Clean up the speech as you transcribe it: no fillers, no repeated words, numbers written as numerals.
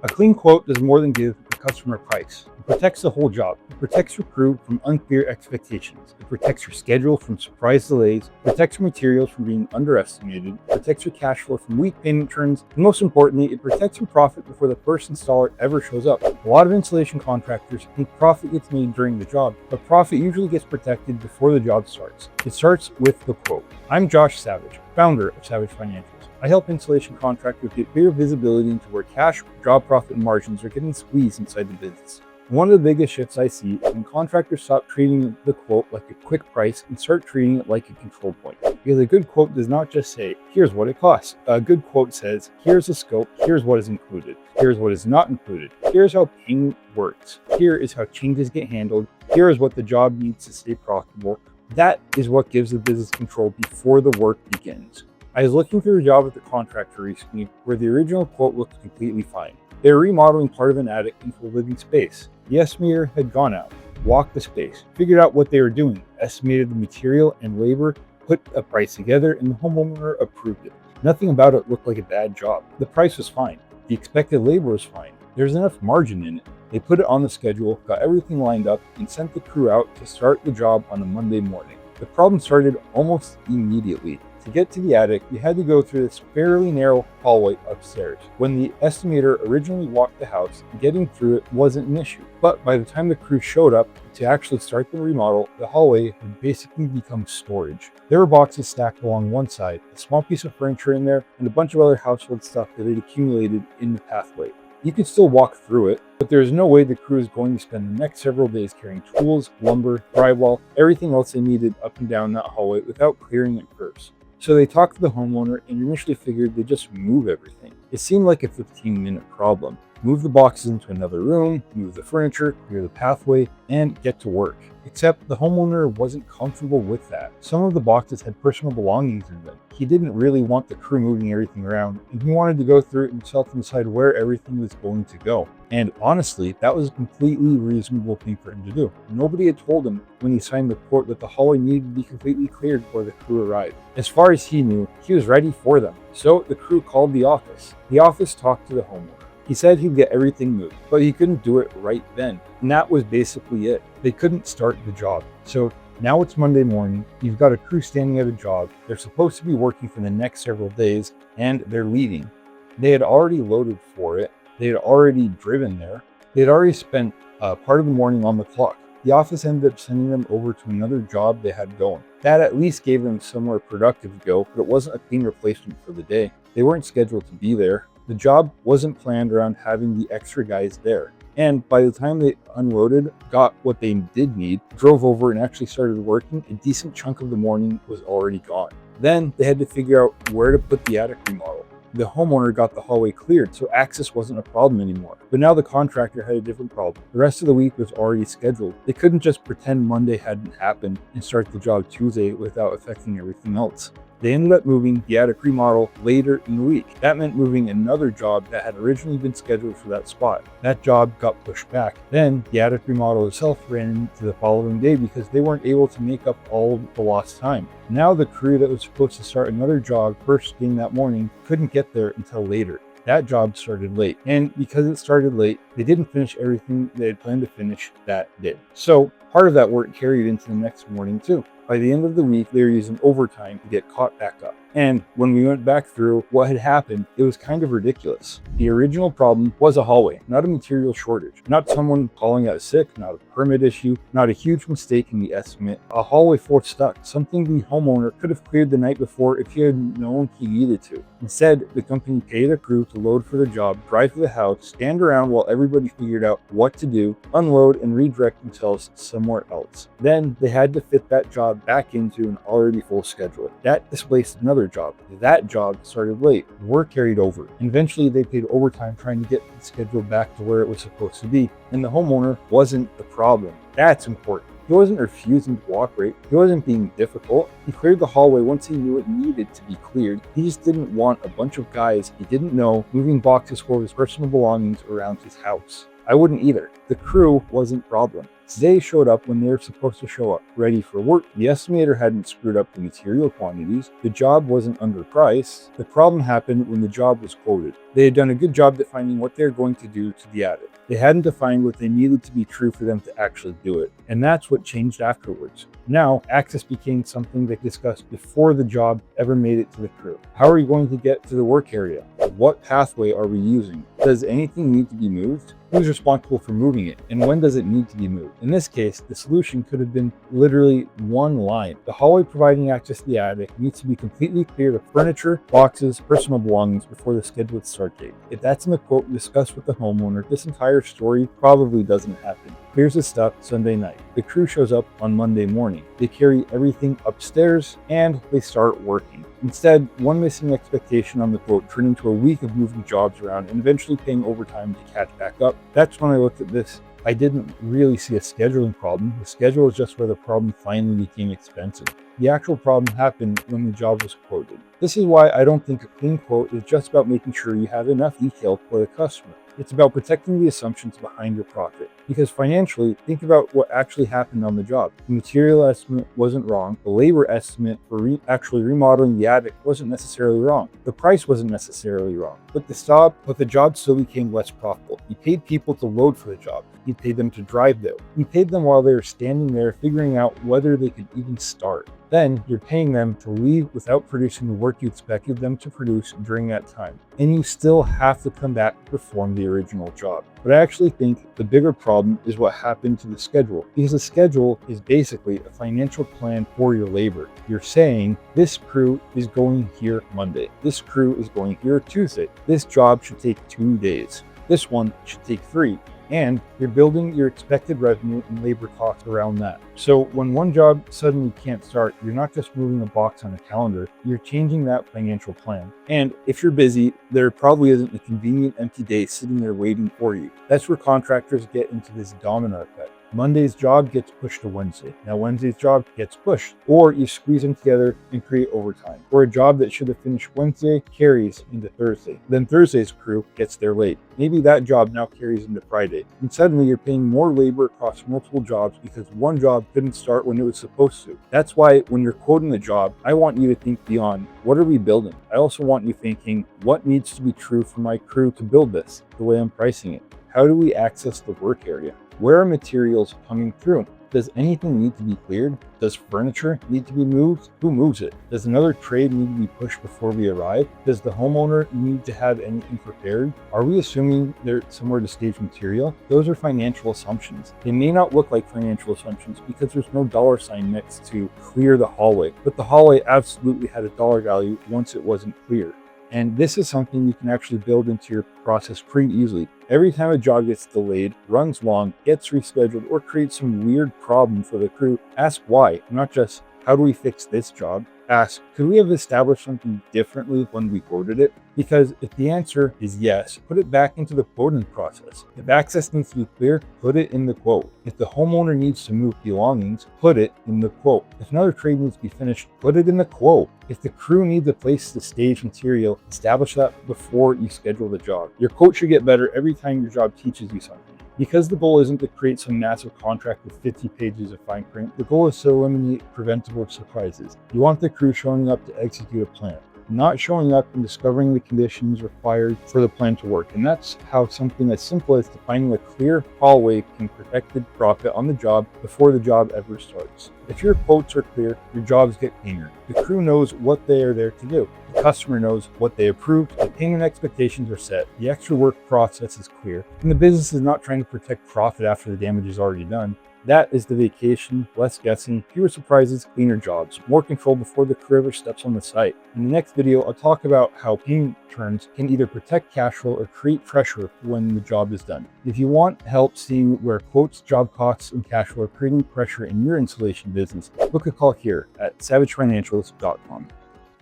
A clean quote does more than give the customer a price. It protects the whole job. It protects your crew from unclear expectations. It protects your schedule from surprise delays. It protects your materials from being underestimated. It protects your cash flow from weak payment terms. And most importantly, it protects your profit before the first installer ever shows up. A lot of installation contractors think profit gets made during the job, but profit usually gets protected before the job starts. It starts with the quote. I'm Josh Savage, founder of Savage Financials. I help installation contractors get clear visibility into where cash, job profit, and margins are getting squeezed inside the business. One of the biggest shifts I see is when contractors stop treating the quote like a quick price and start treating it like a control point. Because a good quote does not just say, here's what it costs. A good quote says, here's the scope, here's what is included, here's what is not included, here's how payment works, here is how changes get handled, here is what the job needs to stay profitable. That is what gives the business control before the work begins. I was looking for a job at the contractor recently where the original quote looked completely fine. They were remodeling part of an attic into a living space. The estimator had gone out, walked the space, figured out what they were doing, estimated the material and labor, put a price together, and the homeowner approved it. Nothing about it looked like a bad job. The price was fine. The expected labor was fine. There's enough margin in it. They put it on the schedule, got everything lined up, and sent the crew out to start the job on a Monday morning. The problem started almost immediately. To get to the attic, you had to go through this fairly narrow hallway upstairs. When the estimator originally walked the house, getting through it wasn't an issue. But by the time the crew showed up to actually start the remodel, the hallway had basically become storage. There were boxes stacked along one side, a small piece of furniture in there, and a bunch of other household stuff that had accumulated in the pathway. You could still walk through it, but there is no way the crew is going to spend the next several days carrying tools, lumber, drywall, everything else they needed up and down that hallway without clearing it first. So they talked to the homeowner and initially figured they'd just move everything. It seemed like a 15-minute problem. Move the boxes into another room, move the furniture, clear the pathway, and get to work. Except the homeowner wasn't comfortable with that. Some of the boxes had personal belongings in them. He didn't really want the crew moving everything around, and he wanted to go through it himself and decide where everything was going to go. And honestly, that was a completely reasonable thing for him to do. Nobody had told him when he signed the quote that the hallway needed to be completely cleared before the crew arrived. As far as he knew, he was ready for them. So the crew called the office. The office talked to the homeowner. He said he'd get everything moved, but he couldn't do it right then. And that was basically it. They couldn't start the job. So now it's Monday morning. You've got a crew standing at a job. They're supposed to be working for the next several days, and they're leaving. They had already loaded for it. They had already driven there. They had already spent part of the morning on the clock. The office ended up sending them over to another job they had going. That at least gave them somewhere productive to go, but it wasn't a clean replacement for the day. They weren't scheduled to be there. The job wasn't planned around having the extra guys there. And by the time they unloaded, got what they did need, drove over and actually started working, a decent chunk of the morning was already gone. Then they had to figure out where to put the attic remodel. The homeowner got the hallway cleared, so access wasn't a problem anymore. But now the contractor had a different problem. The rest of the week was already scheduled. They couldn't just pretend Monday hadn't happened and start the job Tuesday without affecting everything else. They ended up moving the attic remodel later in the week. That meant moving another job that had originally been scheduled for that spot. That job got pushed back. Then the attic remodel itself ran into the following day because they weren't able to make up all the lost time. Now the crew that was supposed to start another job first thing that morning couldn't get there until later. That job started late, and because it started late, they didn't finish everything they had planned to finish that day. So part of that work carried into the next morning too. By the end of the week, they were using overtime to get caught back up. And when we went back through what had happened, it was kind of ridiculous. The original problem was a hallway, not a material shortage, not someone calling out sick, not a permit issue, not a huge mistake in the estimate. A hallway floor stuck, something the homeowner could have cleared the night before if he had known he needed to. Instead, the company paid a crew to load for the job, drive to the house, stand around while everybody figured out what to do, unload, and redirect themselves somewhere else. Then they had to fit that job back into an already full schedule. That displaced another job. That job started late. Work carried over. Eventually, they paid overtime trying to get the schedule back to where it was supposed to be. And the homeowner wasn't the problem. That's important. He wasn't refusing to cooperate. He wasn't being difficult. He cleared the hallway once he knew it needed to be cleared. He just didn't want a bunch of guys he didn't know moving boxes full of his personal belongings around his house. I wouldn't either. The crew wasn't the problem. They showed up when they were supposed to show up, ready for work. The estimator hadn't screwed up the material quantities. The job wasn't underpriced. The problem happened when the job was quoted. They had done a good job defining what they were going to do to the attic. They hadn't defined what they needed to be true for them to actually do it. And that's what changed afterwards. Now, access became something they discussed before the job ever made it to the crew. How are we going to get to the work area? What pathway are we using? Does anything need to be moved? Who's responsible for moving it? And when does it need to be moved? In this case, the solution could have been literally one line. The hallway providing access to the attic needs to be completely cleared of furniture, boxes, personal belongings before the scheduled start date. If that's in the quote discussed with the homeowner, this entire story probably doesn't happen. Clears the stuff Sunday night. The crew shows up on Monday morning. They carry everything upstairs and they start working. Instead, one missing expectation on the quote turned into a week of moving jobs around and eventually paying overtime to catch back up. That's when I looked at this. I didn't really see a scheduling problem. The schedule is just where the problem finally became expensive. The actual problem happened when the job was quoted. This is why I don't think a clean quote is just about making sure you have enough detail for the customer. It's about protecting the assumptions behind your profit. Because financially, think about what actually happened on the job. The material estimate wasn't wrong. The labor estimate for actually remodeling the attic wasn't necessarily wrong. The price wasn't necessarily wrong. But the job still became less profitable. You paid people to load for the job. You paid them to drive there. You paid them while they were standing there figuring out whether they could even start. Then you're paying them to leave without producing the work you expected them to produce during that time. And you still have to come back to perform the original job. But I actually think the bigger problem is what happened to the schedule. Because the schedule is basically a financial plan for your labor. You're saying this crew is going here Monday. This crew is going here Tuesday. This job should take 2 days. This one should take 3. And you're building your expected revenue and labor costs around that. So when one job suddenly can't start, you're not just moving a box on a calendar, you're changing that financial plan. And if you're busy, there probably isn't a convenient empty day sitting there waiting for you. That's where contractors get into this domino effect. Monday's job gets pushed to Wednesday. Now Wednesday's job gets pushed, or you squeeze them together and create overtime. Or a job that should have finished Wednesday carries into Thursday. Then Thursday's crew gets there late. Maybe that job now carries into Friday. And suddenly you're paying more labor across multiple jobs because one job couldn't start when it was supposed to. That's why when you're quoting the job, I want you to think beyond, what are we building? I also want you thinking, what needs to be true for my crew to build this the way I'm pricing it? How do we access the work area? Where are materials coming through? Does anything need to be cleared? Does furniture need to be moved? Who moves it? Does another trade need to be pushed before we arrive? Does the homeowner need to have anything prepared? Are we assuming there's somewhere to stage material? Those are financial assumptions. They may not look like financial assumptions because there's no dollar sign next to clear the hallway, but the hallway absolutely had a dollar value once it wasn't cleared. And this is something you can actually build into your process pretty easily. Every time a job gets delayed, runs long, gets rescheduled, or creates some weird problem for the crew, ask why, not just how do we fix this job? Ask, could we have established something differently when we quoted it? Because if the answer is yes, put it back into the quoting process. If access needs to be clear, put it in the quote. If the homeowner needs to move belongings, put it in the quote. If another trade needs to be finished, put it in the quote. If the crew needs a place to stage material, establish that before you schedule the job. Your quote should get better every time your job teaches you something. Because the goal isn't to create some massive contract with 50 pages of fine print, the goal is to eliminate preventable surprises. You want the crew showing up to execute a plan, not showing up and discovering the conditions required for the plan to work. And that's how something as simple as defining a clear hallway can protect the profit on the job before the job ever starts. If your quotes are clear, your jobs get cleaner. The crew knows what they are there to do. The customer knows what they approved. The payment expectations are set. The extra work process is clear. And the business is not trying to protect profit after the damage is already done. That is the vacation, less guessing, fewer surprises, cleaner jobs, more control before the crew ever steps on the site. In the next video, I'll talk about how payment terms can either protect cash flow or create pressure when the job is done. If you want help seeing where quotes, job costs, and cash flow are creating pressure in your installation business, book a call here at savagefinancials.com.